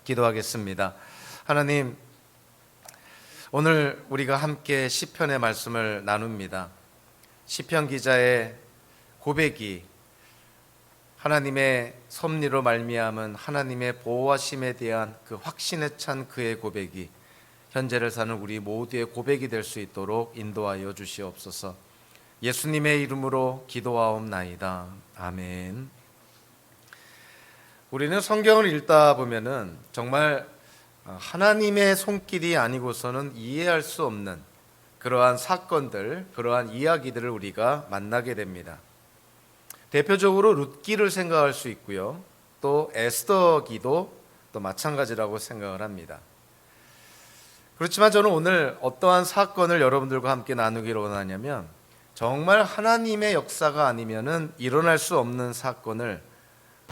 기도하겠습니다. 하나님, 오늘 우리가 함께 시편의 말씀을 나눕니다. 시편 기자의 고백이 하나님의 섭리로 말미암은 하나님의 보호하심에 대한 그 확신에 찬 그의 고백이 현재를 사는 우리 모두의 고백이 될 수 있도록 인도하여 주시옵소서. 예수님의 이름으로 기도하옵나이다. 아멘. 우리는 성경을 읽다 보면은 정말 하나님의 손길이 아니고서는 이해할 수 없는 그러한 사건들, 그러한 이야기들을 우리가 만나게 됩니다. 대표적으로 룻기를 생각할 수 있고요. 또 에스더기도 또 마찬가지라고 생각을 합니다. 그렇지만 저는 오늘 어떠한 사건을 여러분들과 함께 나누기를 원하냐면 정말 하나님의 역사가 아니면은 일어날 수 없는 사건을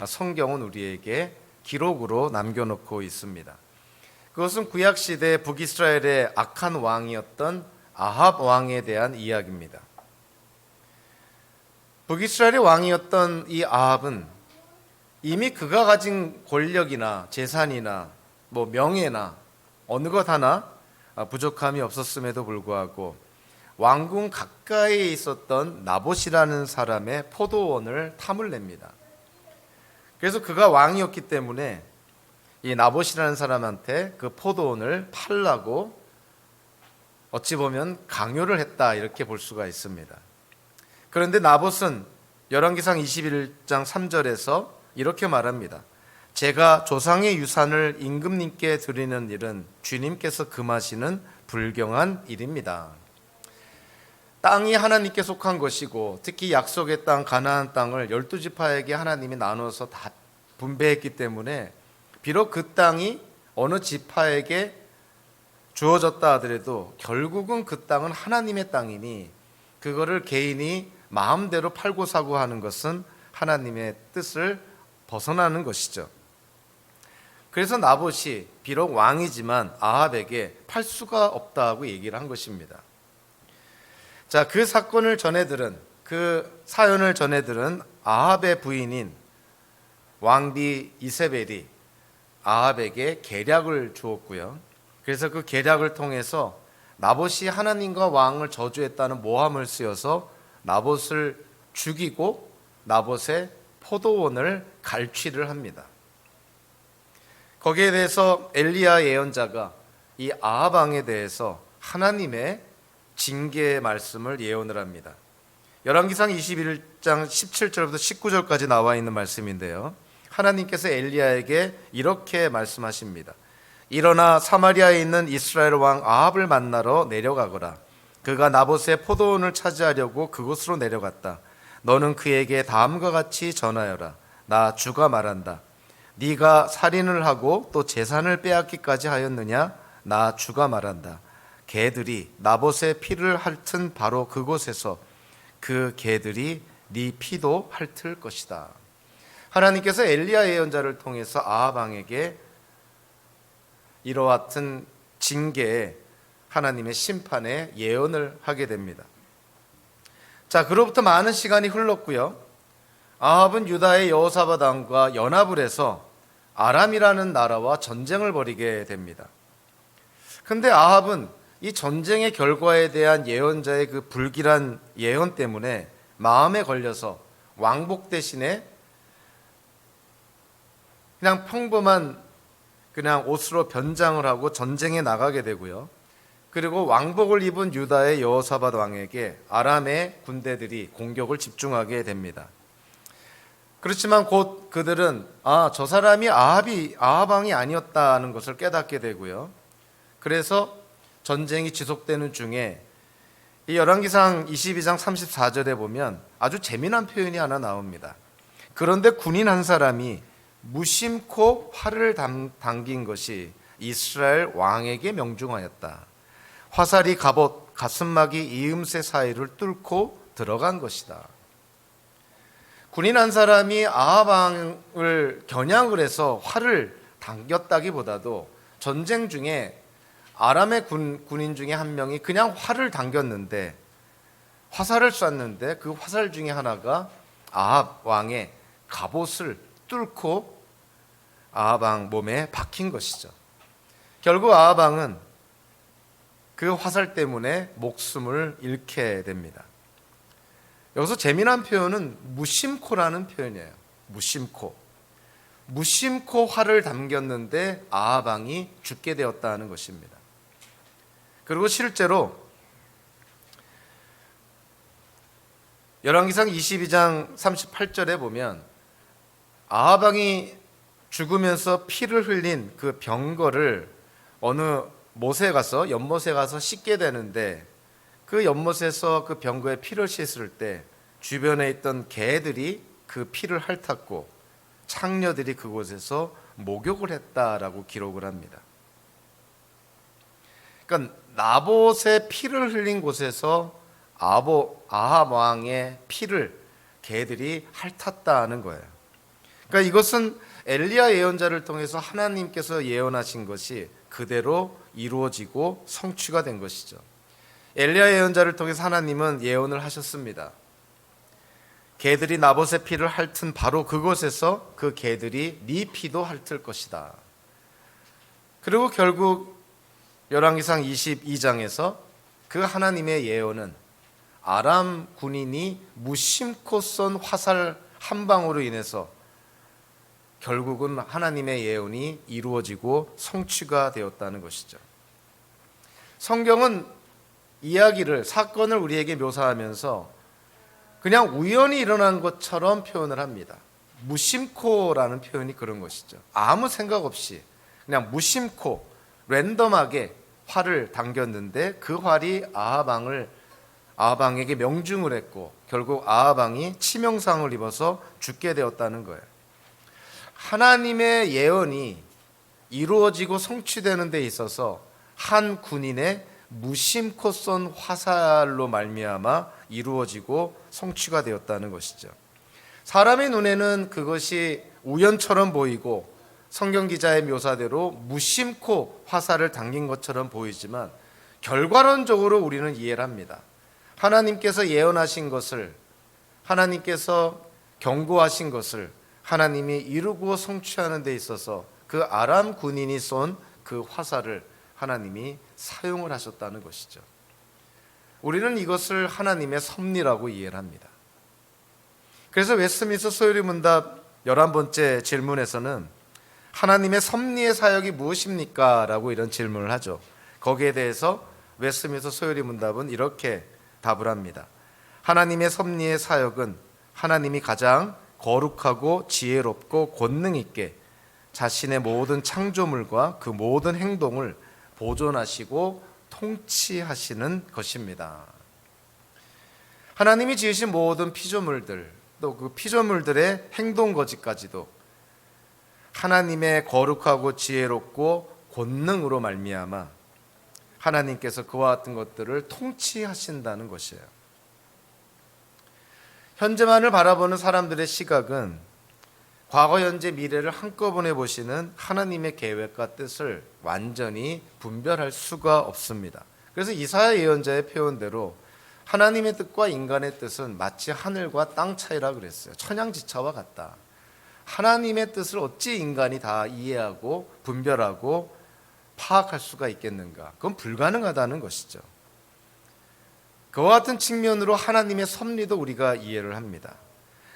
성경은 우리에게 기록으로 남겨놓고 있습니다. 그것은 구약시대 북이스라엘의 악한 왕이었던 아합 왕에 대한 이야기입니다. 북이스라엘의 왕이었던 이 아합은 이미 그가 가진 권력이나 재산이나 명예나 어느 것 하나 부족함이 없었음에도 불구하고 왕궁 가까이에 있었던 나봇이라는 사람의 포도원을 탐을 냅니다. 그래서 그가 왕이었기 때문에 이 나봇이라는 사람한테 그 포도원을 팔라고 어찌 보면 강요를 했다, 이렇게 볼 수가 있습니다. 그런데 나봇은 열왕기상 21장 3절에서 이렇게 말합니다. 제가 조상의 유산을 임금님께 드리는 일은 주님께서 금하시는 불경한 일입니다. 땅이 하나님께 속한 것이고 특히 약속의 땅 가나안 땅을 12지파에게 하나님이 나눠서 다 분배했기 때문에 비록 그 땅이 어느 지파에게 주어졌다 하더라도 결국은 그 땅은 하나님의 땅이니 그거를 개인이 마음대로 팔고 사고 하는 것은 하나님의 뜻을 벗어나는 것이죠. 그래서 나봇이 비록 왕이지만 아합에게 팔 수가 없다고 얘기를 한 것입니다. 자, 그 사건을 전해들은, 그 사연을 전해들은 아합의 부인인 왕비 이세벨이 아합에게 계략을 주었고요. 그래서 그 계략을 통해서 나봇이 하나님과 왕을 저주했다는 모함을 쓰여서 나봇을 죽이고 나봇의 포도원을 갈취를 합니다. 거기에 대해서 엘리야 예언자가 이 아합 왕에 대해서 하나님의 징계의 말씀을 예언을 합니다. 열왕기상 21장 17절부터 19절까지 나와 있는 말씀인데요. 하나님께서 엘리야에게 이렇게 말씀하십니다. 일어나 사마리아에 있는 이스라엘 왕 아합을 만나러 내려가거라. 그가 나봇의 포도원을 차지하려고 그곳으로 내려갔다. 너는 그에게 다음과 같이 전하여라. 나 주가 말한다. 네가 살인을 하고 또 재산을 빼앗기까지 하였느냐? 나 주가 말한다. 개들이 나봇의 피를 핥은 바로 그곳에서 그 개들이 네 피도 핥을 것이다. 하나님께서 엘리야 예언자를 통해서 아합 왕에게 이러한 징계에 하나님의 심판에 예언을 하게 됩니다. 자, 그로부터 많은 시간이 흘렀고요. 아합은 유다의 여호사밧 왕과 연합을 해서 아람이라는 나라와 전쟁을 벌이게 됩니다. 그런데 아합은 이 전쟁의 결과에 대한 예언자의 그 불길한 예언 때문에 마음에 걸려서 왕복 대신에 그냥 평범한 옷으로 변장을 하고 전쟁에 나가게 되고요. 그리고 왕복을 입은 유다의 여호사밧 왕에게 아람의 군대들이 공격을 집중하게 됩니다. 그렇지만 곧 그들은 저 사람이 아합 왕이 아니었다는 것을 깨닫게 되고요. 그래서 전쟁이 지속되는 중에 이 열왕기상 22장 34절에 보면 아주 재미난 표현이 하나 나옵니다. 그런데 군인 한 사람이 무심코 활을 당긴 것이 이스라엘 왕에게 명중하였다. 화살이 갑옷 가슴막이 이음새 사이를 뚫고 들어간 것이다. 군인 한 사람이 아합 왕을 겨냥을 해서 활을 당겼다기보다도 전쟁 중에 아람의 군인 중에 한 명이 그냥 활을 당겼는데 화살을 쐈는데 그 화살 중에 하나가 아합 왕의 갑옷을 뚫고 아합 왕 몸에 박힌 것이죠. 결국 아합 왕은 그 화살 때문에 목숨을 잃게 됩니다. 여기서 재미난 표현은 무심코라는 표현이에요. 무심코 화를 담겼는데 아합 왕이 죽게 되었다는 것입니다. 그리고 실제로 열왕기상 22장 38절에 보면 아합 왕이 죽으면서 피를 흘린 그 병거를 어느 연못에 가서 씻게 되는데, 그 연못에서 그 병거에 피를 씻을 때 주변에 있던 개들이 그 피를 핥았고 창녀들이 그곳에서 목욕을 했다라고 기록을 합니다. 그러니까 나봇의 피를 흘린 곳에서 아합 왕의 피를 개들이 핥았다는 거예요. 그러니까 이것은 엘리야 예언자를 통해서 하나님께서 예언하신 것이 그대로 이루어지고 성취가 된 것이죠. 엘리야 예언자를 통해서 하나님은 예언을 하셨습니다. 개들이 나봇의 피를 핥은 바로 그곳에서 그 개들이 네 피도 핥을 것이다. 그리고 결국 열왕기상 22장에서 그 하나님의 예언은 아람 군인이 무심코 쏜 화살 한 방으로 인해서 결국은 하나님의 예언이 이루어지고 성취가 되었다는 것이죠. 성경은 사건을 우리에게 묘사하면서 그냥 우연히 일어난 것처럼 표현을 합니다. 무심코라는 표현이 그런 것이죠. 아무 생각 없이 그냥 무심코 랜덤하게 활을 당겼는데 그 활이 아합 왕에게 명중을 했고 결국 아합 왕이 치명상을 입어서 죽게 되었다는 거예요. 하나님의 예언이 이루어지고 성취되는 데 있어서 한 군인의 무심코 쏜 화살로 말미암아 이루어지고 성취가 되었다는 것이죠. 사람의 눈에는 그것이 우연처럼 보이고 성경 기자의 묘사대로 무심코 화살을 당긴 것처럼 보이지만 결과론적으로 우리는 이해를 합니다. 하나님께서 예언하신 것을, 하나님께서 경고하신 것을 하나님이 이루고 성취하는 데 있어서 그 아람 군인이 쏜 그 화살을 하나님이 사용을 하셨다는 것이죠. 우리는 이것을 하나님의 섭리라고 이해를 합니다. 그래서 웨스트민스터 소요리 문답 11번째 질문에서는 하나님의 섭리의 사역이 무엇입니까? 라고 이런 질문을 하죠. 거기에 대해서 웨스트민스터 소요리 문답은 이렇게 답을 합니다. 하나님의 섭리의 사역은 하나님이 가장 거룩하고 지혜롭고 권능 있게 자신의 모든 창조물과 그 모든 행동을 보존하시고 통치하시는 것입니다. 하나님이 지으신 모든 피조물들, 또 그 피조물들의 행동 거지까지도 하나님의 거룩하고 지혜롭고 권능으로 말미암아 하나님께서 그와 같은 것들을 통치하신다는 것이에요. 현재만을 바라보는 사람들의 시각은 과거, 현재, 미래를 한꺼번에 보시는 하나님의 계획과 뜻을 완전히 분별할 수가 없습니다. 그래서 이사야 예언자의 표현대로 하나님의 뜻과 인간의 뜻은 마치 하늘과 땅 차이라 그랬어요. 천양지차와 같다. 하나님의 뜻을 어찌 인간이 다 이해하고 분별하고 파악할 수가 있겠는가? 그건 불가능하다는 것이죠. 그와 같은 측면으로 하나님의 섭리도 우리가 이해를 합니다.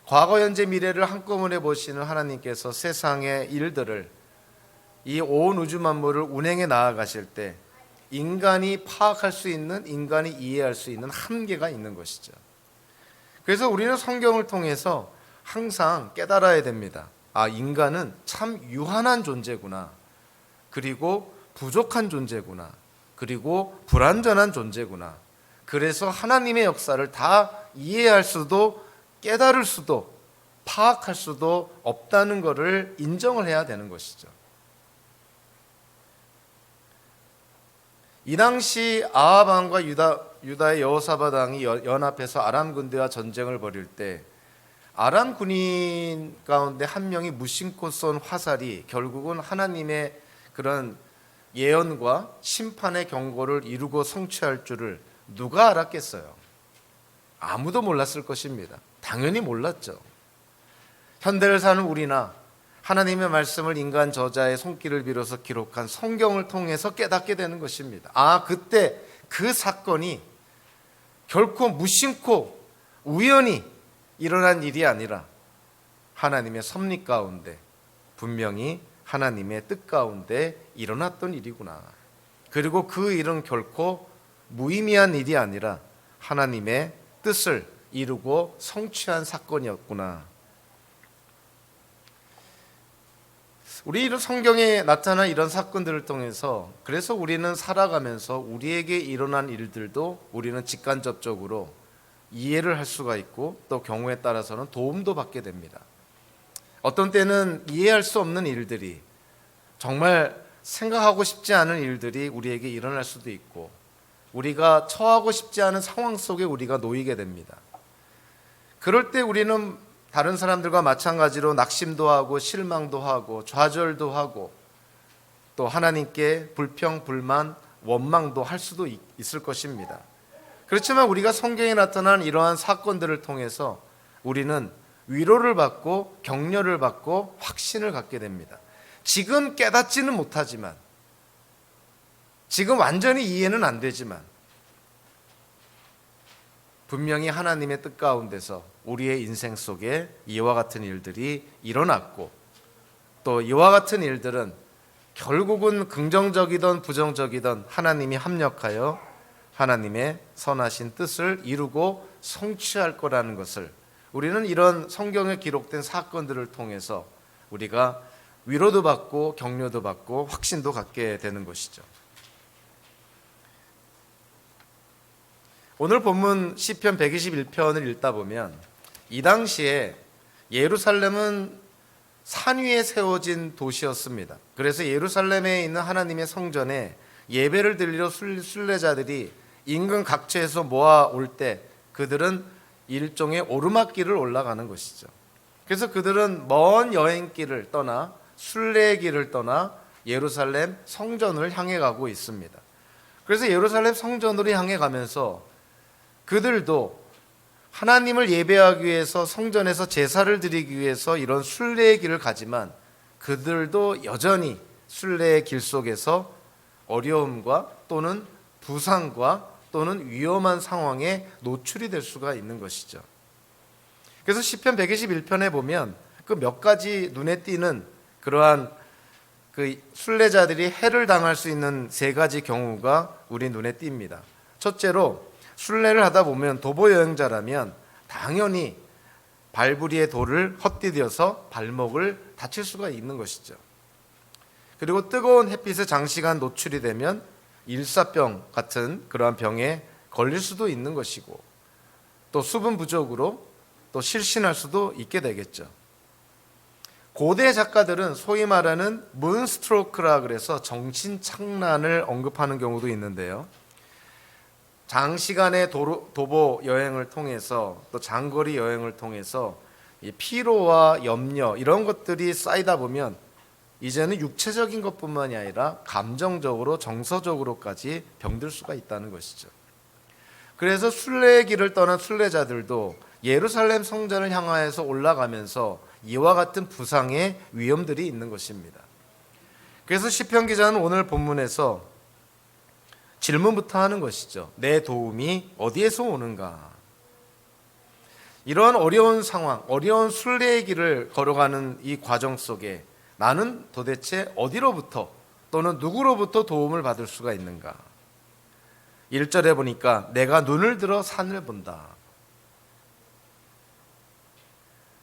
과거, 현재, 미래를 한꺼번에 보시는 하나님께서 세상의 일들을, 이 온 우주 만물을 운행해 나아가실 때 인간이 파악할 수 있는, 인간이 이해할 수 있는 한계가 있는 것이죠. 그래서 우리는 성경을 통해서 항상 깨달아야 됩니다. 인간은 참 유한한 존재구나. 그리고 부족한 존재구나. 그리고 불완전한 존재구나. 그래서 하나님의 역사를 다 이해할 수도 깨달을 수도 파악할 수도 없다는 것을 인정을 해야 되는 것이죠. 이 당시 아합 왕과 유다의 여호사밧 왕이 연합해서 아람 군대와 전쟁을 벌일 때 아람 군인 가운데 한 명이 무심코 쏜 화살이 결국은 하나님의 그런 예언과 심판의 경고를 이루고 성취할 줄을 누가 알았겠어요? 아무도 몰랐을 것입니다. 당연히 몰랐죠. 현대를 사는 우리나 하나님의 말씀을 인간 저자의 손길을 빌어서 기록한 성경을 통해서 깨닫게 되는 것입니다. 아, 그때 그 사건이 결코 무심코 우연히 일어난 일이 아니라 하나님의 섭리 가운데, 분명히 하나님의 뜻 가운데 일어났던 일이구나. 그리고 그 일은 결코 무의미한 일이 아니라 하나님의 뜻을 이루고 성취한 사건이었구나. 우리 이런 성경에 나타난 이런 사건들을 통해서, 그래서 우리는 살아가면서 우리에게 일어난 일들도 우리는 직간접적으로 이해를 할 수가 있고, 또 경우에 따라서는 도움도 받게 됩니다. 어떤 때는 이해할 수 없는 일들이, 정말 생각하고 싶지 않은 일들이 우리에게 일어날 수도 있고, 우리가 처하고 싶지 않은 상황 속에 우리가 놓이게 됩니다. 그럴 때 우리는 다른 사람들과 마찬가지로 낙심도 하고 실망도 하고 좌절도 하고 또 하나님께 불평, 불만, 원망도 할 수도 있을 것입니다. 그렇지만 우리가 성경에 나타난 이러한 사건들을 통해서 우리는 위로를 받고 격려를 받고 확신을 갖게 됩니다. 지금 깨닫지는 못하지만, 지금 완전히 이해는 안 되지만 분명히 하나님의 뜻 가운데서 우리의 인생 속에 이와 같은 일들이 일어났고, 또 이와 같은 일들은 결국은 긍정적이든 부정적이든 하나님이 합력하여 하나님의 선하신 뜻을 이루고 성취할 거라는 것을, 우리는 이런 성경에 기록된 사건들을 통해서 우리가 위로도 받고 격려도 받고 확신도 갖게 되는 것이죠. 오늘 본문 시편 121편을 읽다 보면 이 당시에 예루살렘은 산 위에 세워진 도시였습니다. 그래서 예루살렘에 있는 하나님의 성전에 예배를 드리러 순례자들이 인근 각처에서 모아올 때 그들은 일종의 오르막길을 올라가는 것이죠. 그래서 그들은 먼 여행길을 떠나, 순례길을 떠나 예루살렘 성전을 향해 가고 있습니다. 그래서 예루살렘 성전으로 향해 가면서 그들도 하나님을 예배하기 위해서 성전에서 제사를 드리기 위해서 이런 순례의 길을 가지만, 그들도 여전히 순례의 길 속에서 어려움과 또는 부상과 또는 위험한 상황에 노출이 될 수가 있는 것이죠. 그래서 시편 121편에 보면 그 몇 가지 눈에 띄는 그러한 그 순례자들이 해를 당할 수 있는 세 가지 경우가 우리 눈에 띕니다. 첫째로, 순례를 하다 보면 도보 여행자라면 당연히 발부리의 돌을 헛디뎌서 발목을 다칠 수가 있는 것이죠. 그리고 뜨거운 햇빛에 장시간 노출이 되면 일사병 같은 그러한 병에 걸릴 수도 있는 것이고, 또 수분 부족으로 또 실신할 수도 있게 되겠죠. 고대 작가들은 소위 말하는 문스트로크라 그래서 정신착란을 언급하는 경우도 있는데요. 장시간의 도보 여행을 통해서, 또 장거리 여행을 통해서 피로와 염려 이런 것들이 쌓이다 보면 이제는 육체적인 것뿐만이 아니라 감정적으로 정서적으로까지 병들 수가 있다는 것이죠. 그래서 순례의 길을 떠난 순례자들도 예루살렘 성전을 향하여서 올라가면서 이와 같은 부상의 위험들이 있는 것입니다. 그래서 시편 기자는 오늘 본문에서 질문부터 하는 것이죠. 내 도움이 어디에서 오는가? 이러한 어려운 상황, 어려운 순례의 길을 걸어가는 이 과정 속에 나는 도대체 어디로부터 또는 누구로부터 도움을 받을 수가 있는가? 1절에 보니까 내가 눈을 들어 산을 본다.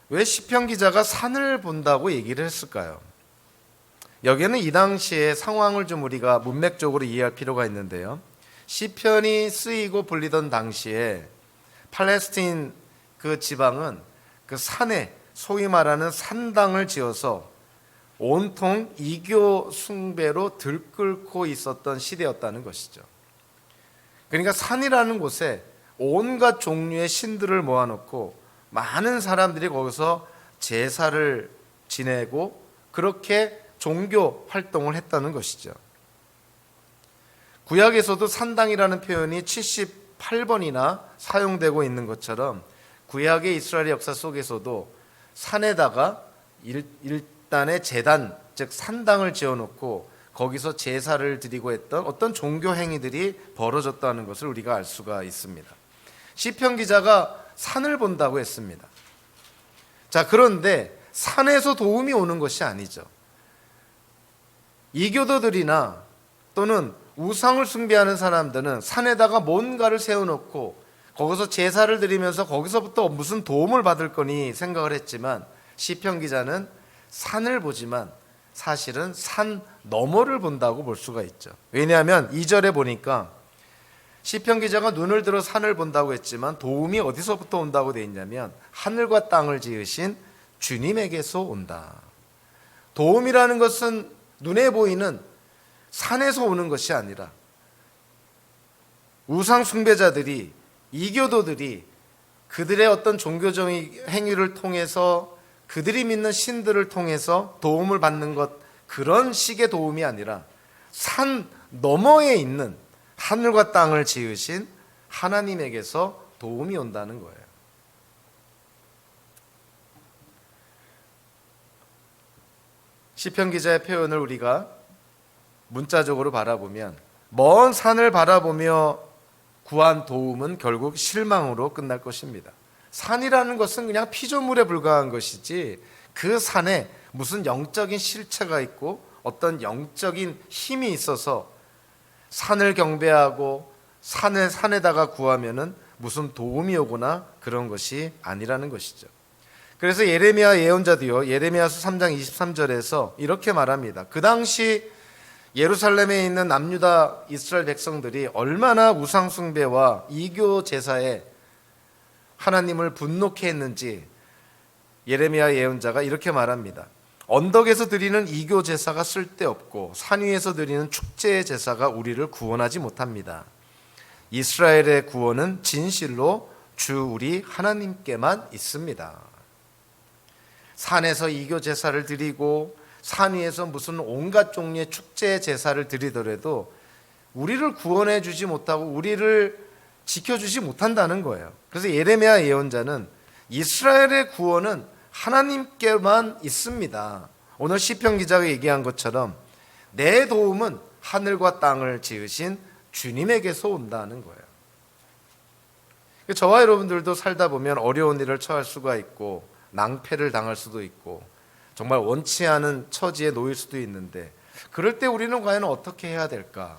왜 시편 기자가 산을 본다고 얘기를 했을까요? 여기에는 이 당시의 상황을 좀 우리가 문맥적으로 이해할 필요가 있는데요. 시편이 쓰이고 불리던 당시에 팔레스틴 그 지방은 그 산에 소위 말하는 산당을 지어서 온통 이교 숭배로 들끓고 있었던 시대였다는 것이죠. 그러니까 산이라는 곳에 온갖 종류의 신들을 모아놓고 많은 사람들이 거기서 제사를 지내고 그렇게 종교 활동을 했다는 것이죠. 구약에서도 산당이라는 표현이 78번이나 사용되고 있는 것처럼 구약의 이스라엘 역사 속에서도 산에다가 집단의 제단, 즉 산당을 지어놓고 거기서 제사를 드리고 했던 어떤 종교 행위들이 벌어졌다는 것을 우리가 알 수가 있습니다. 시편 기자가 산을 본다고 했습니다. 자, 그런데 산에서 도움이 오는 것이 아니죠. 이교도들이나 또는 우상을 숭배하는 사람들은 산에다가 뭔가를 세워놓고 거기서 제사를 드리면서 거기서부터 무슨 도움을 받을 거니 생각을 했지만, 시편 기자는 산을 보지만 사실은 산 너머를 본다고 볼 수가 있죠. 왜냐하면 2절에 보니까 시편 기자가 눈을 들어 산을 본다고 했지만 도움이 어디서부터 온다고 되어 있냐면 하늘과 땅을 지으신 주님에게서 온다. 도움이라는 것은 눈에 보이는 산에서 오는 것이 아니라 우상 숭배자들이, 이교도들이 그들의 어떤 종교적인 행위를 통해서, 그들이 믿는 신들을 통해서 도움을 받는 것, 그런 식의 도움이 아니라 산 너머에 있는 하늘과 땅을 지으신 하나님에게서 도움이 온다는 거예요. 시편 기자의 표현을 우리가 문자적으로 바라보면 먼 산을 바라보며 구한 도움은 결국 실망으로 끝날 것입니다. 산이라는 것은 그냥 피조물에 불과한 것이지 그 산에 무슨 영적인 실체가 있고 어떤 영적인 힘이 있어서 산을 경배하고 산에다가 구하면은 무슨 도움이 오거나 그런 것이 아니라는 것이죠. 그래서 예레미야 예언자도요, 예레미야서 3장 23절에서 이렇게 말합니다. 그 당시 예루살렘에 있는 남유다 이스라엘 백성들이 얼마나 우상 숭배와 이교 제사에 하나님을 분노케 했는지 예레미야 예언자가 이렇게 말합니다. 언덕에서 드리는 이교 제사가 쓸데없고 산 위에서 드리는 축제 제사가 우리를 구원하지 못합니다. 이스라엘의 구원은 진실로 주 우리 하나님께만 있습니다. 산에서 이교 제사를 드리고 산 위에서 무슨 온갖 종류의 축제 제사를 드리더라도 우리를 구원해 주지 못하고 우리를 지켜주지 못한다는 거예요. 그래서 예레미야 예언자는 이스라엘의 구원은 하나님께만 있습니다. 오늘 시편 기자가 얘기한 것처럼 내 도움은 하늘과 땅을 지으신 주님에게서 온다는 거예요. 저와 여러분들도 살다 보면 어려운 일을 처할 수가 있고 낭패를 당할 수도 있고 정말 원치 않은 처지에 놓일 수도 있는데, 그럴 때 우리는 과연 어떻게 해야 될까?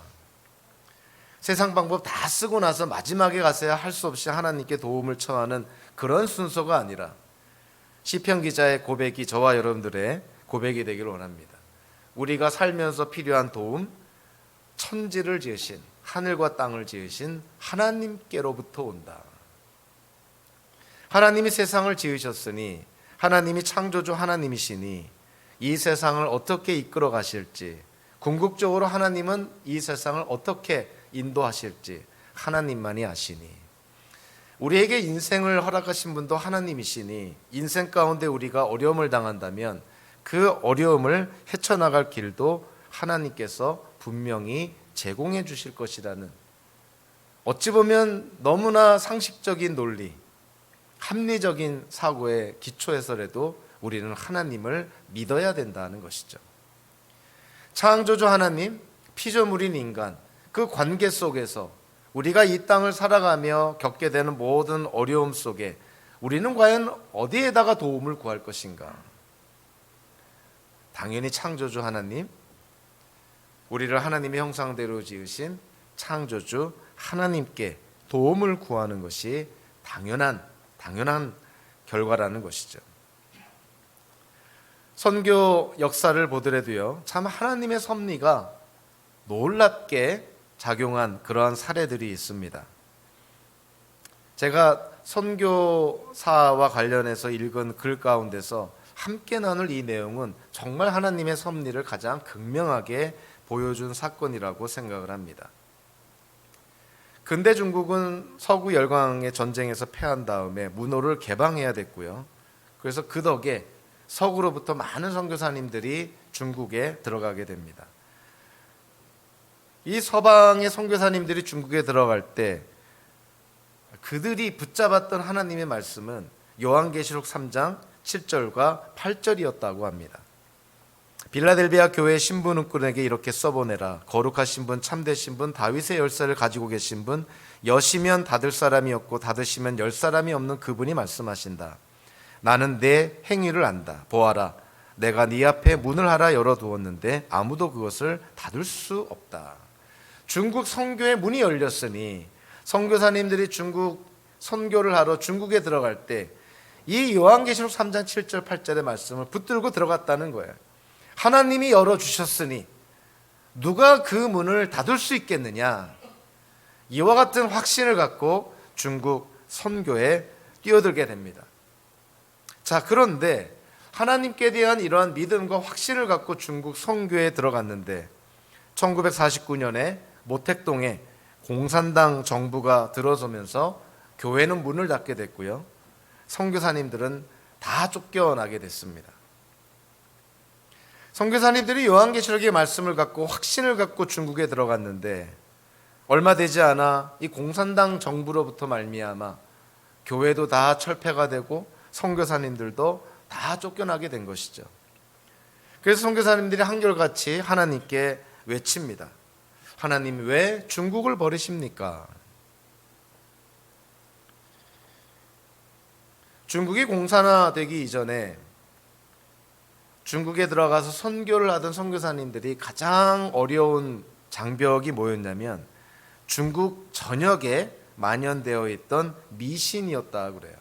세상 방법 다 쓰고 나서 마지막에 가서야 할 수 없이 하나님께 도움을 청하는 그런 순서가 아니라 시편 기자의 고백이 저와 여러분들의 고백이 되기를 원합니다. 우리가 살면서 필요한 도움, 천지를 지으신, 하늘과 땅을 지으신 하나님께로부터 온다. 하나님이 세상을 지으셨으니, 하나님이 창조주 하나님이시니 이 세상을 어떻게 이끌어 가실지, 궁극적으로 하나님은 이 세상을 어떻게 인도하실지 하나님만이 아시니, 우리에게 인생을 허락하신 분도 하나님이시니 인생 가운데 우리가 어려움을 당한다면 그 어려움을 헤쳐나갈 길도 하나님께서 분명히 제공해 주실 것이라는, 어찌 보면 너무나 상식적인 논리, 합리적인 사고의 기초에서라도 우리는 하나님을 믿어야 된다는 것이죠. 창조주 하나님, 피조물인 인간, 그 관계 속에서 우리가 이 땅을 살아가며 겪게 되는 모든 어려움 속에 우리는 과연 어디에다가 도움을 구할 것인가? 당연히 창조주 하나님, 우리를 하나님의 형상대로 지으신 창조주 하나님께 도움을 구하는 것이 당연한 결과라는 것이죠. 선교 역사를 보더라도요, 참 하나님의 섭리가 놀랍게 작용한 그러한 사례들이 있습니다. 제가 선교사와 관련해서 읽은 글 가운데서 함께 나눌 이 내용은 정말 하나님의 섭리를 가장 극명하게 보여준 사건이라고 생각을 합니다. 근대 중국은 서구 열강의 전쟁에서 패한 다음에 문호를 개방해야 됐고요. 그래서 그 덕에 서구로부터 많은 선교사님들이 중국에 들어가게 됩니다. 이 서방의 선교사님들이 중국에 들어갈 때 그들이 붙잡았던 하나님의 말씀은 요한계시록 3장 7절과 8절이었다고 합니다. 빌라델비아 교회 신부님들에게 이렇게 써보내라. 거룩하신 분, 참되신 분, 다윗의 열쇠를 가지고 계신 분, 여시면 닫을 사람이 없고 닫으시면 열 사람이 없는 그분이 말씀하신다. 나는 내 행위를 안다. 보아라, 내가 네 앞에 문을 하나 열어두었는데 아무도 그것을 닫을 수 없다. 중국 선교의 문이 열렸으니 선교사님들이 중국 선교를 하러 중국에 들어갈 때 이 요한계시록 3장 7절 8절의 말씀을 붙들고 들어갔다는 거예요. 하나님이 열어주셨으니 누가 그 문을 닫을 수 있겠느냐. 이와 같은 확신을 갖고 중국 선교에 뛰어들게 됩니다. 자, 그런데 하나님께 대한 이러한 믿음과 확신을 갖고 중국 선교에 들어갔는데 1949년에 모택동에 공산당 정부가 들어서면서 교회는 문을 닫게 됐고요. 선교사님들은 다 쫓겨나게 됐습니다. 선교사님들이 요한계시록의 말씀을 갖고 확신을 갖고 중국에 들어갔는데 얼마 되지 않아 이 공산당 정부로부터 말미암아 교회도 다 철폐가 되고 선교사님들도 다 쫓겨나게 된 것이죠. 그래서 선교사님들이 한결같이 하나님께 외칩니다. 하나님, 왜 중국을 버리십니까? 중국이 공산화되기 이전에 중국에 들어가서 선교를 하던 선교사님들이 가장 어려운 장벽이 뭐였냐면 중국 전역에 만연되어 있던 미신이었다 그래요.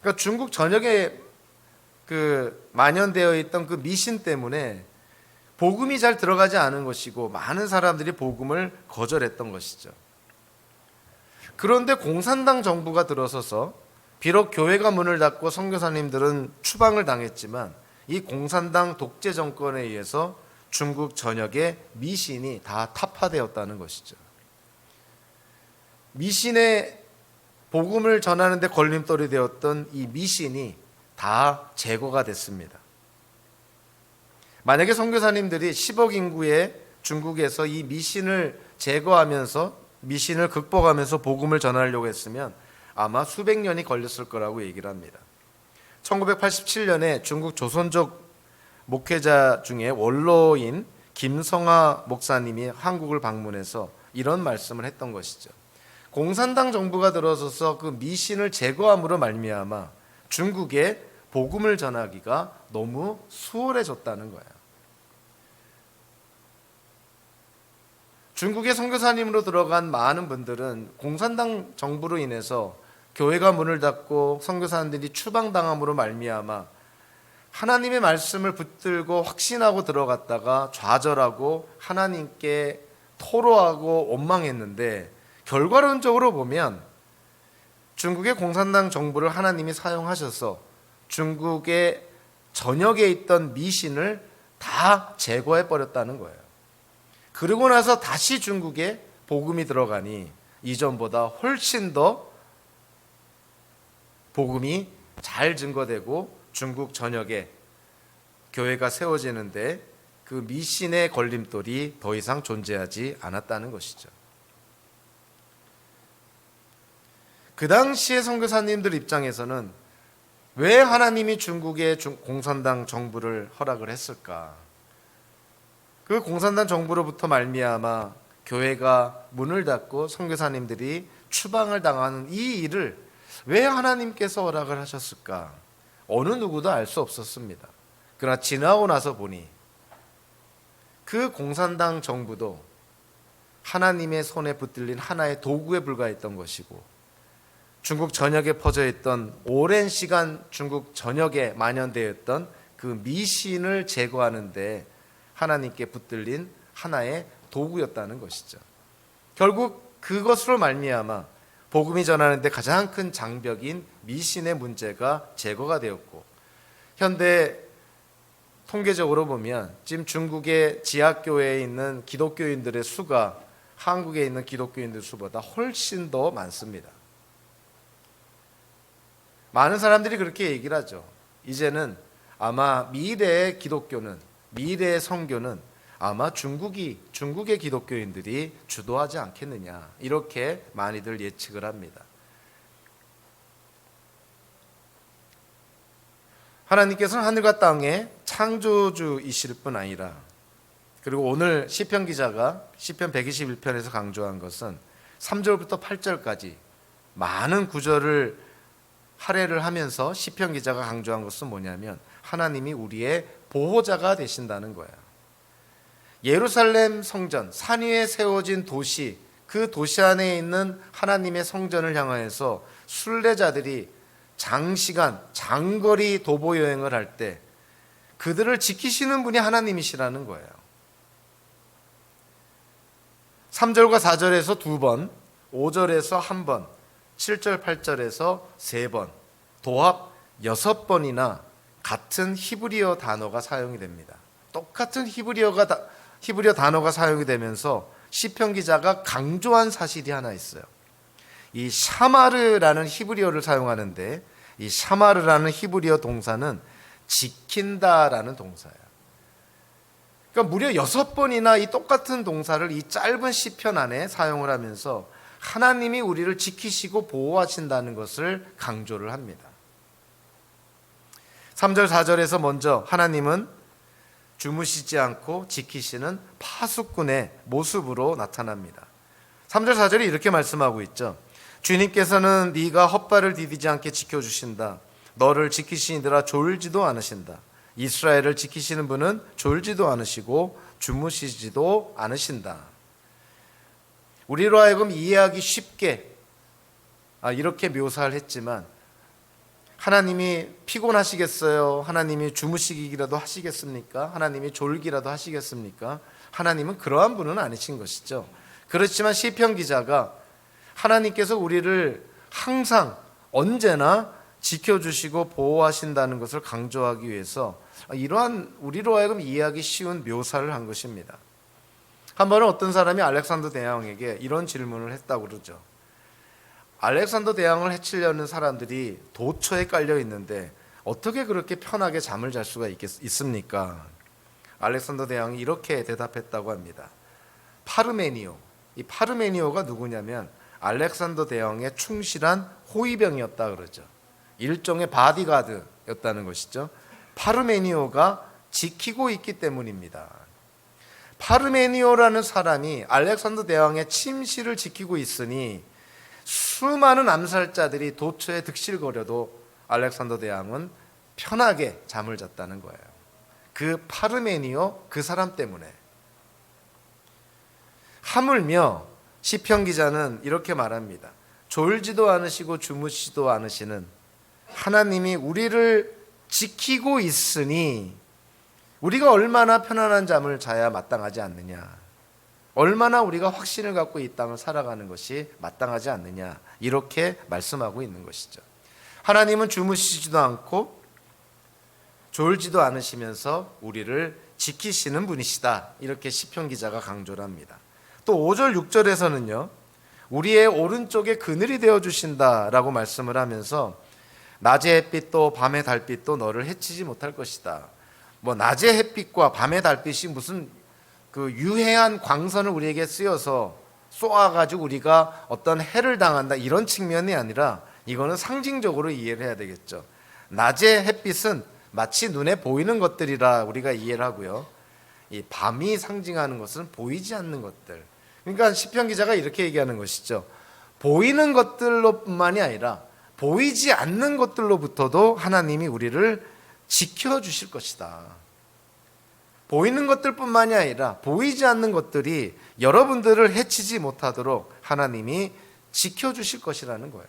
그러니까 중국 전역에 만연되어 있던 그 미신 때문에 복음이 잘 들어가지 않은 것이고 많은 사람들이 복음을 거절했던 것이죠. 그런데 공산당 정부가 들어서서 비록 교회가 문을 닫고 선교사님들은 추방을 당했지만 이 공산당 독재 정권에 의해서 중국 전역의 미신이 다 타파되었다는 것이죠. 미신의 복음을 전하는 데 걸림돌이 되었던 이 미신이 다 제거가 됐습니다. 만약에 선교사님들이 10억 인구의 중국에서 이 미신을 제거하면서 미신을 극복하면서 복음을 전하려고 했으면 아마 수백 년이 걸렸을 거라고 얘기를 합니다. 1987년에 중국 조선족 목회자 중에 원로인 김성하 목사님이 한국을 방문해서 이런 말씀을 했던 것이죠. 공산당 정부가 들어서서 그 미신을 제거함으로 말미암아 중국에 복음을 전하기가 너무 수월해졌다는 거예요. 중국의 선교사님으로 들어간 많은 분들은 공산당 정부로 인해서 교회가 문을 닫고 선교사님들이 추방당함으로 말미암아 하나님의 말씀을 붙들고 확신하고 들어갔다가 좌절하고 하나님께 토로하고 원망했는데 결과론적으로 보면 중국의 공산당 정부를 하나님이 사용하셔서 중국의 전역에 있던 미신을 다 제거해 버렸다는 거예요. 그러고 나서 다시 중국에 복음이 들어가니 이전보다 훨씬 더 복음이 잘 증거되고 중국 전역에 교회가 세워지는데 그 미신의 걸림돌이 더 이상 존재하지 않았다는 것이죠. 그 당시의 선교사님들 입장에서는 왜 하나님이 중국의 공산당 정부를 허락을 했을까? 그 공산당 정부로부터 말미암아 교회가 문을 닫고 선교사님들이 추방을 당하는 이 일을 왜 하나님께서 허락을 하셨을까? 어느 누구도 알 수 없었습니다. 그러나 지나고 나서 보니 그 공산당 정부도 하나님의 손에 붙들린 하나의 도구에 불과했던 것이고 중국 전역에 퍼져 있던 오랜 시간 중국 전역에 만연되어 있던 그 미신을 제거하는 데 하나님께 붙들린 하나의 도구였다는 것이죠. 결국 그것으로 말미암아 복음이 전하는 데 가장 큰 장벽인 미신의 문제가 제거가 되었고 현대 통계적으로 보면 지금 중국의 지하교회에 있는 기독교인들의 수가 한국에 있는 기독교인들 수보다 훨씬 더 많습니다. 많은 사람들이 그렇게 얘기를 하죠. 이제는 아마 미래의 기독교는, 미래의 선교는 아마 중국의 기독교인들이 주도하지 않겠느냐, 이렇게 많이들 예측을 합니다. 하나님께서는 하늘과 땅의 창조주이실 뿐 아니라, 그리고 오늘 시편 기자가 시편 121편에서 강조한 것은 3절부터 8절까지 많은 구절을 할애를 하면서 시편 기자가 강조한 것은 뭐냐면 하나님이 우리의 보호자가 되신다는 거예요. 예루살렘 성전, 산 위에 세워진 도시, 그 도시 안에 있는 하나님의 성전을 향하여서 순례자들이 장시간, 장거리 도보 여행을 할 때 그들을 지키시는 분이 하나님이시라는 거예요. 3절과 4절에서 2번, 5절에서 1번, 7절, 8절에서 3번, 도합 6번이나 같은 히브리어 단어가 사용이 됩니다. 똑같은 히브리어 단어가 사용이 되면서 시편 기자가 강조한 사실이 하나 있어요. 이 샤마르라는 히브리어를 사용하는데, 이 샤마르라는 히브리어 동사는 지킨다라는 동사예요. 그러니까 무려 6번이나 이 똑같은 동사를 이 짧은 시편 안에 사용을 하면서 하나님이 우리를 지키시고 보호하신다는 것을 강조를 합니다. 3절 4절에서 먼저 하나님은 주무시지 않고 지키시는 파수꾼의 모습으로 나타납니다. 3절 4절이 이렇게 말씀하고 있죠. 주님께서는 네가 헛발을 디디지 않게 지켜주신다. 너를 지키시니라 졸지도 않으신다. 이스라엘을 지키시는 분은 졸지도 않으시고 주무시지도 않으신다. 우리로 하여금 이해하기 쉽게 이렇게 묘사를 했지만, 하나님이 피곤하시겠어요? 하나님이 주무시기라도 하시겠습니까? 하나님이 졸기라도 하시겠습니까? 하나님은 그러한 분은 아니신 것이죠. 그렇지만 시편 기자가 하나님께서 우리를 항상 언제나 지켜주시고 보호하신다는 것을 강조하기 위해서 이러한 우리로 하여금 이해하기 쉬운 묘사를 한 것입니다. 한 번은 어떤 사람이 알렉산더 대왕에게 이런 질문을 했다고 그러죠. 알렉산더 대왕을 해치려는 사람들이 도처에 깔려 있는데 어떻게 그렇게 편하게 잠을 잘 수가 있습니까? 알렉산더 대왕이 이렇게 대답했다고 합니다. 파르메니오. 이 파르메니오가 누구냐면 알렉산더 대왕의 충실한 호위병이었다 그러죠. 일종의 바디가드였다는 것이죠. 파르메니오가 지키고 있기 때문입니다. 파르메니오라는 사람이 알렉산더 대왕의 침실을 지키고 있으니 수많은 암살자들이 도처에 득실거려도 알렉산더 대왕은 편하게 잠을 잤다는 거예요. 그 파르메니오, 그 사람 때문에. 하물며 시편 기자는 이렇게 말합니다. 졸지도 않으시고 주무시지도 않으시는 하나님이 우리를 지키고 있으니 우리가 얼마나 편안한 잠을 자야 마땅하지 않느냐, 얼마나 우리가 확신을 갖고 이 땅을 살아가는 것이 마땅하지 않느냐, 이렇게 말씀하고 있는 것이죠. 하나님은 주무시지도 않고 졸지도 않으시면서 우리를 지키시는 분이시다, 이렇게 시편 기자가 강조를 합니다. 또 5절 6절에서는요 우리의 오른쪽에 그늘이 되어주신다라고 말씀을 하면서 낮의 햇빛도 밤의 달빛도 너를 해치지 못할 것이다. 낮의 햇빛과 밤의 달빛이 무슨 그 유해한 광선을 우리에게 쓰여서 쏘아가지고 우리가 어떤 해를 당한다, 이런 측면이 아니라 이거는 상징적으로 이해를 해야 되겠죠. 낮의 햇빛은 마치 눈에 보이는 것들이라 우리가 이해를 하고요, 이 밤이 상징하는 것은 보이지 않는 것들. 그러니까 시편 기자가 이렇게 얘기하는 것이죠. 보이는 것들로뿐만이 아니라 보이지 않는 것들로부터도 하나님이 우리를 지켜주실 것이다. 보이는 것들뿐만이 아니라 보이지 않는 것들이 여러분들을 해치지 못하도록 하나님이 지켜주실 것이라는 거예요.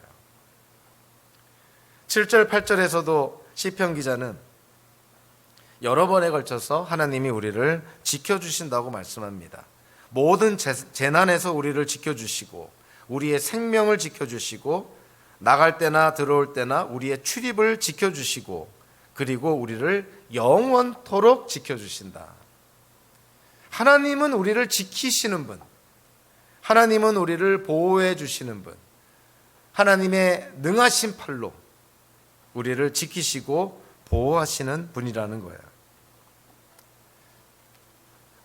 7절 8절에서도 시편 기자는 여러 번에 걸쳐서 하나님이 우리를 지켜주신다고 말씀합니다. 모든 재난에서 우리를 지켜주시고 우리의 생명을 지켜주시고 나갈 때나 들어올 때나 우리의 출입을 지켜주시고 그리고 우리를 영원토록 지켜주신다. 하나님은 우리를 지키시는 분, 하나님은 우리를 보호해 주시는 분, 하나님의 능하신 팔로 우리를 지키시고 보호하시는 분이라는 거예요.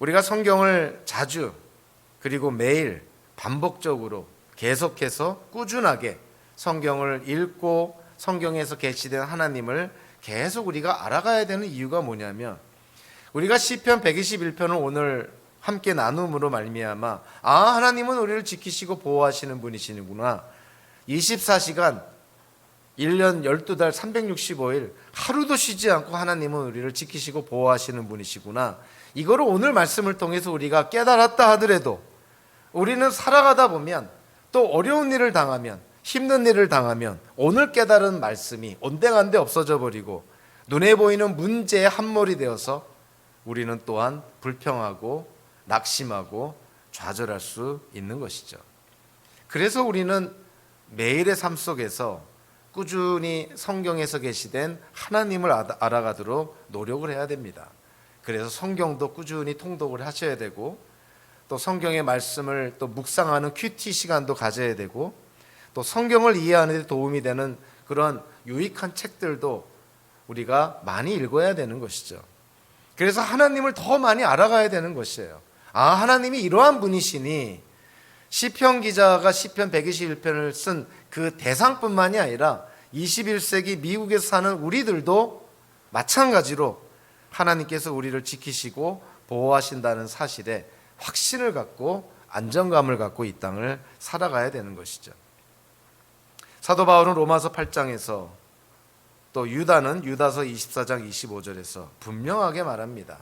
우리가 성경을 자주 그리고 매일 반복적으로 계속해서 꾸준하게 성경을 읽고 성경에서 계시된 하나님을 계속 우리가 알아가야 되는 이유가 뭐냐면, 우리가 시편 121편을 오늘 함께 나눔으로 말미암아 하나님은 우리를 지키시고 보호하시는 분이시구나, 24시간 1년 12달 365일 하루도 쉬지 않고 하나님은 우리를 지키시고 보호하시는 분이시구나, 이거를 오늘 말씀을 통해서 우리가 깨달았다 하더라도 우리는 살아가다 보면 또 어려운 일을 당하면, 힘든 일을 당하면 오늘 깨달은 말씀이 온데간데 없어져 버리고 눈에 보이는 문제의 함몰이 되어서 우리는 또한 불평하고 낙심하고 좌절할 수 있는 것이죠. 그래서 우리는 매일의 삶 속에서 꾸준히 성경에서 계시된 하나님을 알아가도록 노력을 해야 됩니다. 그래서 성경도 꾸준히 통독을 하셔야 되고, 또 성경의 말씀을 또 묵상하는 큐티 시간도 가져야 되고, 또 성경을 이해하는 데 도움이 되는 그런 유익한 책들도 우리가 많이 읽어야 되는 것이죠. 그래서 하나님을 더 많이 알아가야 되는 것이에요. 하나님이 이러한 분이시니, 시편 기자가 시편 121편을 쓴 그 대상뿐만이 아니라 21세기 미국에서 사는 우리들도 마찬가지로 하나님께서 우리를 지키시고 보호하신다는 사실에 확신을 갖고 안정감을 갖고 이 땅을 살아가야 되는 것이죠. 사도 바울은 로마서 8장에서, 또 유다는 유다서 24장 25절에서 분명하게 말합니다.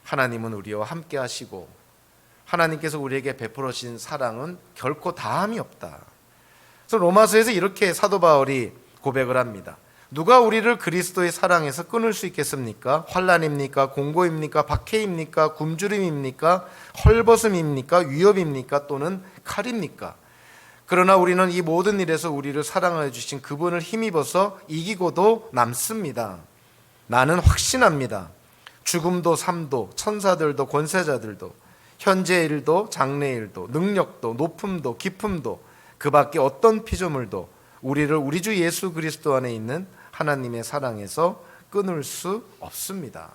하나님은 우리와 함께 하시고 하나님께서 우리에게 베풀어 주신 사랑은 결코 다함이 없다. 그래서 로마서에서 이렇게 사도 바울이 고백을 합니다. 누가 우리를 그리스도의 사랑에서 끊을 수 있겠습니까? 환난입니까? 공고입니까? 박해입니까? 굶주림입니까? 헐벗음입니까? 위협입니까? 또는 칼입니까? 그러나 우리는 이 모든 일에서 우리를 사랑하여 주신 그분을 힘입어서 이기고도 남습니다. 나는 확신합니다. 죽음도 삶도 천사들도 권세자들도 현재 일도 장래 일도 능력도 높음도 깊음도 그 밖에 어떤 피조물도 우리를 우리 주 예수 그리스도 안에 있는 하나님의 사랑에서 끊을 수 없습니다.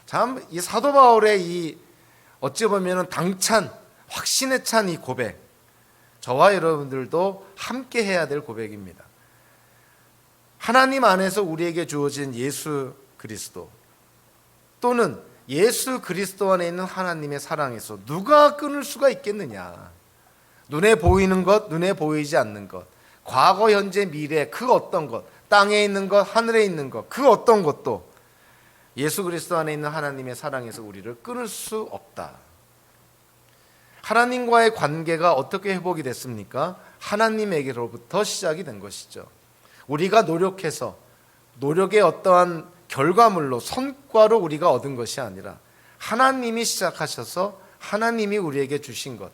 참, 이 사도 바울의 이 어찌 보면 당찬, 확신에 찬 이 고백, 저와 여러분들도 함께 해야 될 고백입니다. 하나님 안에서 우리에게 주어진 예수 그리스도, 또는 예수 그리스도 안에 있는 하나님의 사랑에서 누가 끊을 수가 있겠느냐. 눈에 보이는 것, 눈에 보이지 않는 것, 과거, 현재, 미래, 그 어떤 것, 땅에 있는 것, 하늘에 있는 것, 그 어떤 것도 예수 그리스도 안에 있는 하나님의 사랑에서 우리를 끊을 수 없다. 하나님과의 관계가 어떻게 회복이 됐습니까? 하나님에게로부터 시작이 된 것이죠. 우리가 노력해서, 노력의 어떠한 결과물로, 성과로 우리가 얻은 것이 아니라 하나님이 시작하셔서 하나님이 우리에게 주신 것,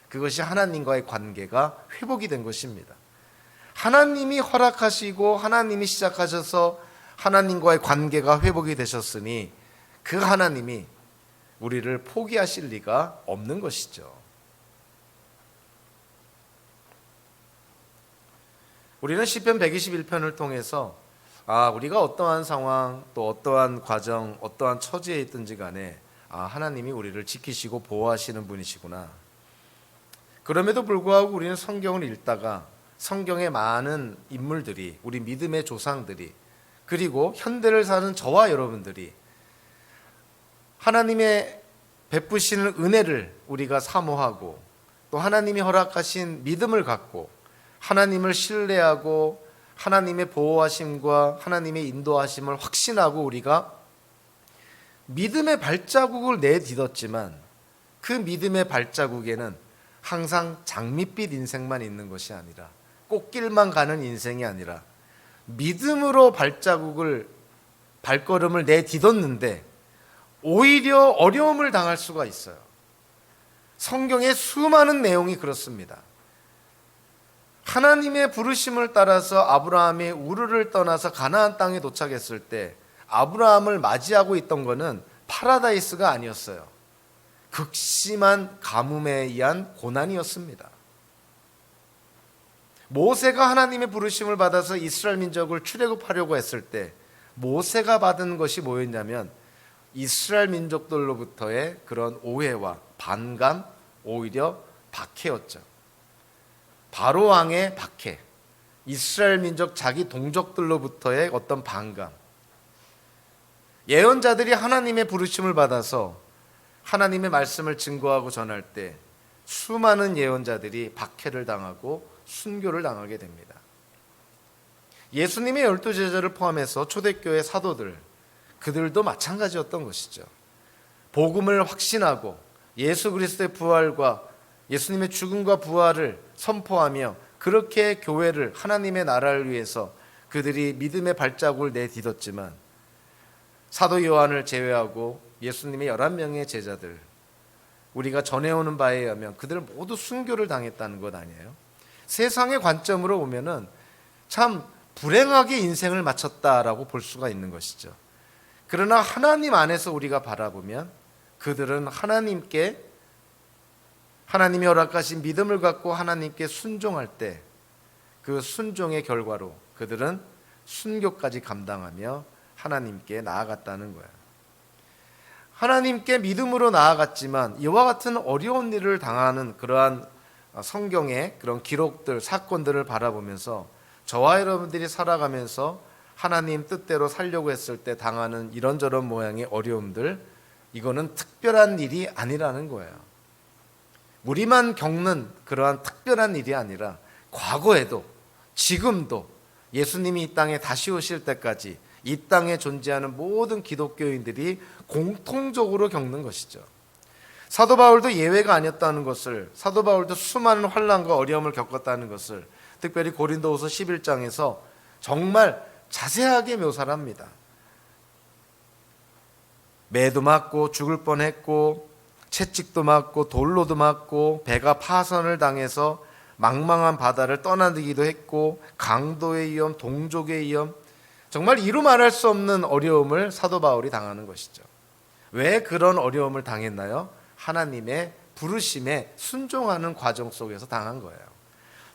그것이 하나님과의 관계가 회복이 된 것입니다. 하나님이 허락하시고 하나님이 시작하셔서 하나님과의 관계가 회복이 되셨으니 그 하나님이 우리를 포기하실 리가 없는 것이죠. 우리는 시편 121편을 통해서 우리가 어떠한 상황, 또 어떠한 과정, 어떠한 처지에 있든지 간에 하나님이 우리를 지키시고 보호하시는 분이시구나. 그럼에도 불구하고 우리는 성경을 읽다가 성경의 많은 인물들이, 우리 믿음의 조상들이, 그리고 현대를 사는 저와 여러분들이 하나님의 베푸시는 은혜를 우리가 사모하고, 또 하나님이 허락하신 믿음을 갖고 하나님을 신뢰하고 하나님의 보호하심과 하나님의 인도하심을 확신하고 우리가 믿음의 발자국을 내딛었지만, 그 믿음의 발자국에는 항상 장밋빛 인생만 있는 것이 아니라, 꽃길만 가는 인생이 아니라 믿음으로 발걸음을 내딛었는데 오히려 어려움을 당할 수가 있어요. 성경의 수많은 내용이 그렇습니다. 하나님의 부르심을 따라서 아브라함이 우르를 떠나서 가나안 땅에 도착했을 때 아브라함을 맞이하고 있던 것은 파라다이스가 아니었어요. 극심한 가뭄에 의한 고난이었습니다. 모세가 하나님의 부르심을 받아서 이스라엘 민족을 출애굽하려고 했을 때 모세가 받은 것이 뭐였냐면 이스라엘 민족들로부터의 그런 오해와 반감, 오히려 박해였죠. 바로 왕의 박해, 이스라엘 민족 자기 동족들로부터의 어떤 반감. 예언자들이 하나님의 부르심을 받아서 하나님의 말씀을 증거하고 전할 때 수많은 예언자들이 박해를 당하고 순교를 당하게 됩니다. 예수님의 12제자를 포함해서 초대교회 사도들, 그들도 마찬가지였던 것이죠. 복음을 확신하고 예수 그리스도의 부활과 예수님의 죽음과 부활을 선포하며 그렇게 교회를, 하나님의 나라를 위해서 그들이 믿음의 발자국을 내딛었지만 사도 요한을 제외하고 예수님의 11명의 제자들, 우리가 전해오는 바에 의하면 그들 모두 순교를 당했다는 것 아니에요? 세상의 관점으로 보면은 참 불행하게 인생을 마쳤다라고 볼 수가 있는 것이죠. 그러나 하나님 안에서 우리가 바라보면 그들은 하나님이 허락하신 믿음을 갖고 하나님께 순종할 때 그 순종의 결과로 그들은 순교까지 감당하며 하나님께 나아갔다는 거예요. 하나님께 믿음으로 나아갔지만 이와 같은 어려운 일을 당하는 그러한 성경의 그런 기록들, 사건들을 바라보면서 저와 여러분들이 살아가면서 하나님 뜻대로 살려고 했을 때 당하는 이런저런 모양의 어려움들, 이거는 특별한 일이 아니라는 거예요. 우리만 겪는 그러한 특별한 일이 아니라 과거에도 지금도 예수님이 이 땅에 다시 오실 때까지 이 땅에 존재하는 모든 기독교인들이 공통적으로 겪는 것이죠. 사도 바울도 예외가 아니었다는 것을, 사도 바울도 수많은 환난과 어려움을 겪었다는 것을 특별히 고린도후서 11장에서 정말 자세하게 묘사를 합니다. 매도 맞고 죽을 뻔했고 채찍도 맞고 돌로도 맞고 배가 파선을 당해서 망망한 바다를 떠나들기도 했고 강도의 위험, 동족의 위험, 정말 이루 말할 수 없는 어려움을 사도 바울이 당하는 것이죠. 왜 그런 어려움을 당했나요? 하나님의 부르심에 순종하는 과정 속에서 당한 거예요.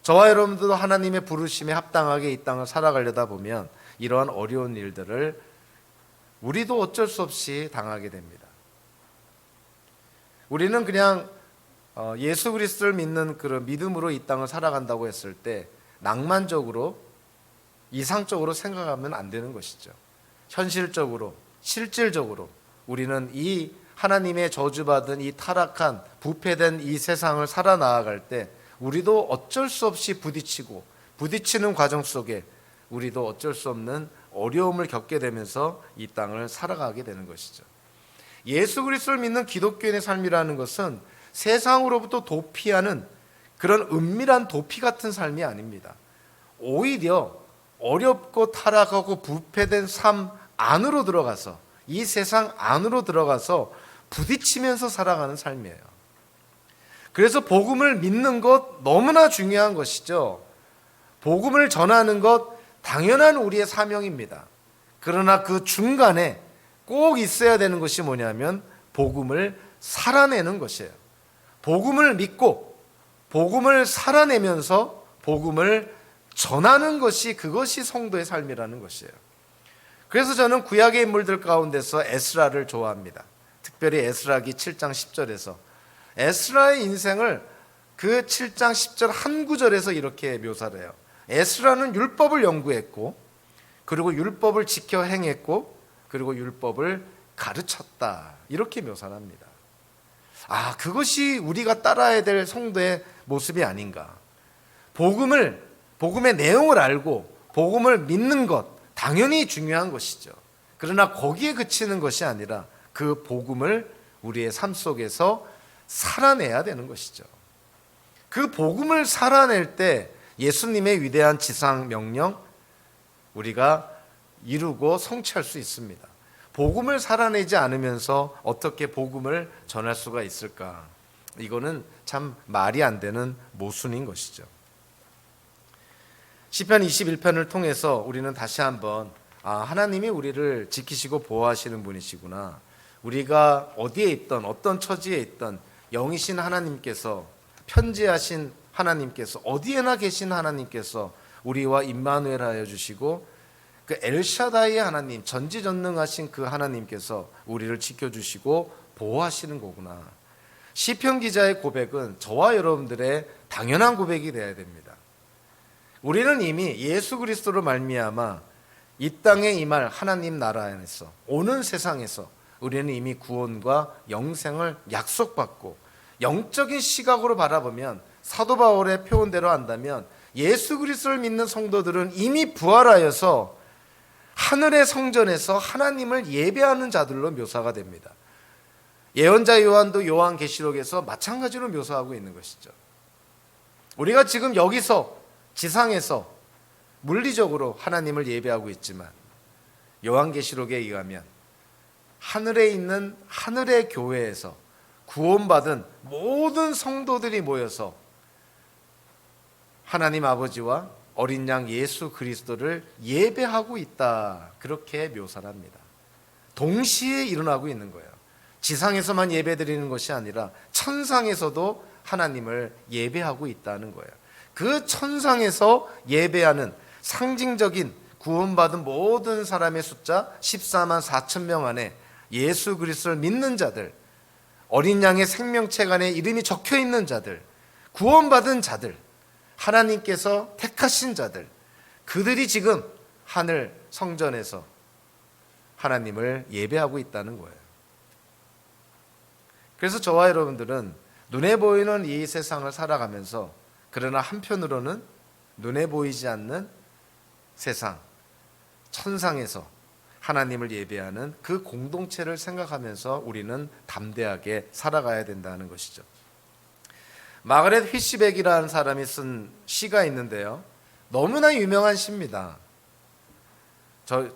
저와 여러분들도 하나님의 부르심에 합당하게 이 땅을 살아가려다 보면 이러한 어려운 일들을 우리도 어쩔 수 없이 당하게 됩니다. 우리는 그냥 예수 그리스도를 믿는 그런 믿음으로 이 땅을 살아간다고 했을 때 낭만적으로, 이상적으로 생각하면 안 되는 것이죠. 현실적으로, 실질적으로 우리는 이 하나님의 저주받은 이 타락한 부패된 이 세상을 살아나아갈 때 우리도 어쩔 수 없이 부딪히는 과정 속에 우리도 어쩔 수 없는 어려움을 겪게 되면서 이 땅을 살아가게 되는 것이죠. 예수 그리스도를 믿는 기독교인의 삶이라는 것은 세상으로부터 도피하는 그런 은밀한 도피 같은 삶이 아닙니다. 오히려 어렵고 타락하고 부패된 삶 안으로 들어가서, 이 세상 안으로 들어가서 부딪히면서 살아가는 삶이에요. 그래서 복음을 믿는 것 너무나 중요한 것이죠. 복음을 전하는 것 당연한 우리의 사명입니다. 그러나 그 중간에 꼭 있어야 되는 것이 뭐냐면 복음을 살아내는 것이에요. 복음을 믿고 복음을 살아내면서 복음을 전하는 것이, 그것이 성도의 삶이라는 것이에요. 그래서 저는 구약의 인물들 가운데서 에스라를 좋아합니다. 특별히 에스라기 7장 10절에서 에스라의 인생을 그 7장 10절 한 구절에서 이렇게 묘사를 해요. 에스라는 율법을 연구했고 그리고 율법을 지켜 행했고 그리고 율법을 가르쳤다, 이렇게 묘사를 합니다. 그것이 우리가 따라야 될 성도의 모습이 아닌가. 복음의 내용을 알고 복음을 믿는 것 당연히 중요한 것이죠. 그러나 거기에 그치는 것이 아니라 그 복음을 우리의 삶 속에서 살아내야 되는 것이죠. 그 복음을 살아낼 때 예수님의 위대한 지상 명령 우리가 이루고 성취할 수 있습니다. 복음을 살아내지 않으면서 어떻게 복음을 전할 수가 있을까? 이거는 참 말이 안 되는 모순인 것이죠. 시편 21편을 통해서 우리는 다시 한번 하나님이 우리를 지키시고 보호하시는 분이시구나. 우리가 어디에 있던 어떤 처지에 있던 영이신 하나님께서, 편지하신 하나님께서, 어디에나 계신 하나님께서 우리와 임마누엘 하여 주시고 그 엘샤다이의 하나님, 전지전능하신 그 하나님께서 우리를 지켜주시고 보호하시는 거구나. 시편 기자의 고백은 저와 여러분들의 당연한 고백이 되어야 됩니다. 우리는 이미 예수 그리스도로 말미암아 이 땅에 임할 하나님 나라 안에서, 오는 세상에서 우리는 이미 구원과 영생을 약속받고, 영적인 시각으로 바라보면, 사도 바울의 표현대로 한다면 예수 그리스도를 믿는 성도들은 이미 부활하여서 하늘의 성전에서 하나님을 예배하는 자들로 묘사가 됩니다. 예언자 요한도 요한계시록에서 마찬가지로 묘사하고 있는 것이죠. 우리가 지금 여기서 지상에서 물리적으로 하나님을 예배하고 있지만, 요한계시록에 의하면 하늘에 있는 하늘의 교회에서 구원받은 모든 성도들이 모여서 하나님 아버지와 어린 양 예수 그리스도를 예배하고 있다, 그렇게 묘사를 합니다. 동시에 일어나고 있는 거예요. 지상에서만 예배드리는 것이 아니라 천상에서도 하나님을 예배하고 있다는 거예요. 그 천상에서 예배하는 상징적인 구원받은 모든 사람의 숫자 14만 4천 명 안에 예수 그리스도를 믿는 자들, 어린 양의 생명책 안에 이름이 적혀 있는 자들, 구원받은 자들, 하나님께서 택하신 자들, 그들이 지금 하늘 성전에서 하나님을 예배하고 있다는 거예요. 그래서 저와 여러분들은 눈에 보이는 이 세상을 살아가면서, 그러나 한편으로는 눈에 보이지 않는 세상, 천상에서 하나님을 예배하는 그 공동체를 생각하면서 우리는 담대하게 살아가야 된다는 것이죠. 마가렛 휘시백이라는 사람이 쓴 시가 있는데요, 너무나 유명한 시입니다.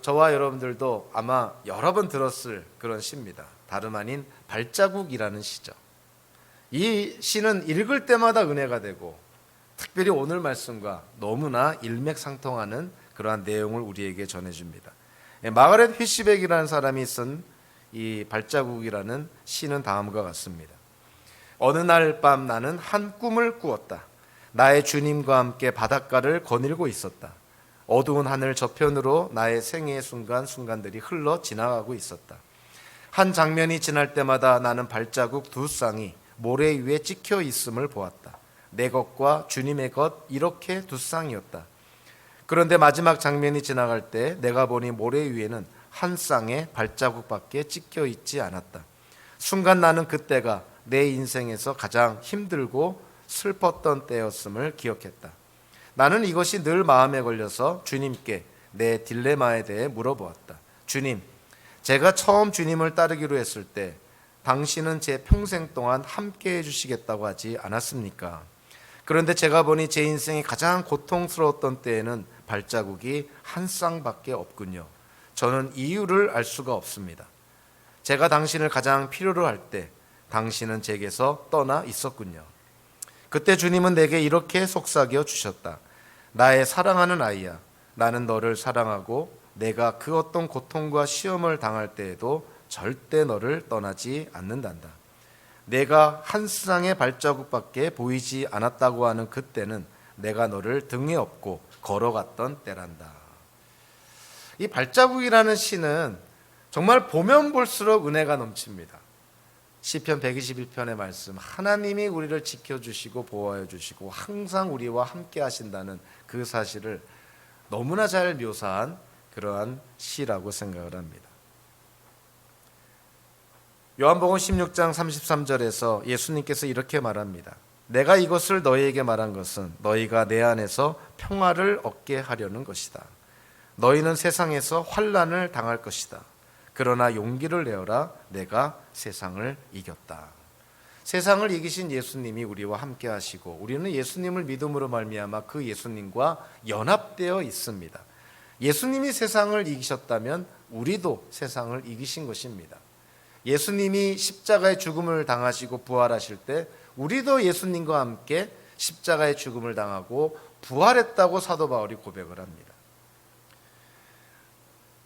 저와 여러분들도 아마 여러 번 들었을 그런 시입니다. 다름 아닌 발자국이라는 시죠. 이 시는 읽을 때마다 은혜가 되고, 특별히 오늘 말씀과 너무나 일맥상통하는 그러한 내용을 우리에게 전해줍니다. 마가렛 휘시백이라는 사람이 쓴 이 발자국이라는 시는 다음과 같습니다. 어느 날 밤 나는 한 꿈을 꾸었다. 나의 주님과 함께 바닷가를 거닐고 있었다. 어두운 하늘 저편으로 나의 생애의 순간들이 흘러 지나가고 있었다. 한 장면이 지날 때마다 나는 발자국 두 쌍이 모래 위에 찍혀 있음을 보았다. 내 것과 주님의 것, 이렇게 두 쌍이었다. 그런데 마지막 장면이 지나갈 때 내가 보니 모래 위에는 한 쌍의 발자국밖에 찍혀 있지 않았다. 순간 나는 그때가 내 인생에서 가장 힘들고 슬펐던 때였음을 기억했다. 나는 이것이 늘 마음에 걸려서 주님께 내 딜레마에 대해 물어보았다. 주님, 제가 처음 주님을 따르기로 했을 때 당신은 제 평생 동안 함께 해주시겠다고 하지 않았습니까? 그런데 제가 보니 제 인생이 가장 고통스러웠던 때에는 발자국이 한 쌍밖에 없군요. 저는 이유를 알 수가 없습니다. 제가 당신을 가장 필요로 할 때 당신은 제게서 떠나 있었군요. 그때 주님은 내게 이렇게 속삭여 주셨다. 나의 사랑하는 아이야, 나는 너를 사랑하고 내가 그 어떤 고통과 시험을 당할 때에도 절대 너를 떠나지 않는단다. 내가 한 쌍의 발자국밖에 보이지 않았다고 하는 그때는 내가 너를 등에 업고 걸어갔던 때란다. 이 발자국이라는 시는 정말 보면 볼수록 은혜가 넘칩니다. 시편 121편의 말씀, 하나님이 우리를 지켜주시고 보호해 주시고 항상 우리와 함께 하신다는 그 사실을 너무나 잘 묘사한 그러한 시라고 생각을 합니다. 요한복음 16장 33절에서 예수님께서 이렇게 말합니다. 내가 이것을 너희에게 말한 것은 너희가 내 안에서 평화를 얻게 하려는 것이다. 너희는 세상에서 환난을 당할 것이다. 그러나 용기를 내어라. 내가 세상을 이겼다. 세상을 이기신 예수님이 우리와 함께 하시고 우리는 예수님을 믿음으로 말미암아 그 예수님과 연합되어 있습니다. 예수님이 세상을 이기셨다면 우리도 세상을 이기신 것입니다. 예수님이 십자가의 죽음을 당하시고 부활하실 때 우리도 예수님과 함께 십자가의 죽음을 당하고 부활했다고 사도 바울이 고백을 합니다.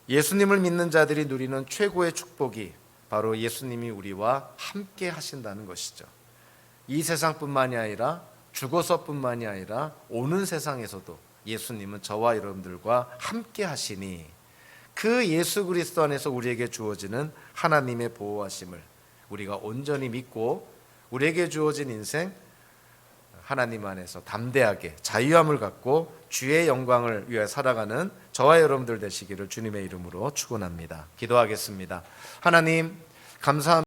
예수님을 믿는 자들이 누리는 최고의 축복이 바로 예수님이 우리와 함께 하신다는 것이죠. 이 세상뿐만이 아니라 죽어서뿐만이 아니라 오는 세상에서도 예수님은 저와 여러분들과 함께 하시니 그 예수 그리스도 안에서 우리에게 주어지는 하나님의 보호하심을 우리가 온전히 믿고 우리에게 주어진 인생 하나님 안에서 담대하게 자유함을 갖고 주의 영광을 위해 살아가는 저와 여러분들 되시기를 주님의 이름으로 축원합니다. 기도하겠습니다. 하나님 감사합니다.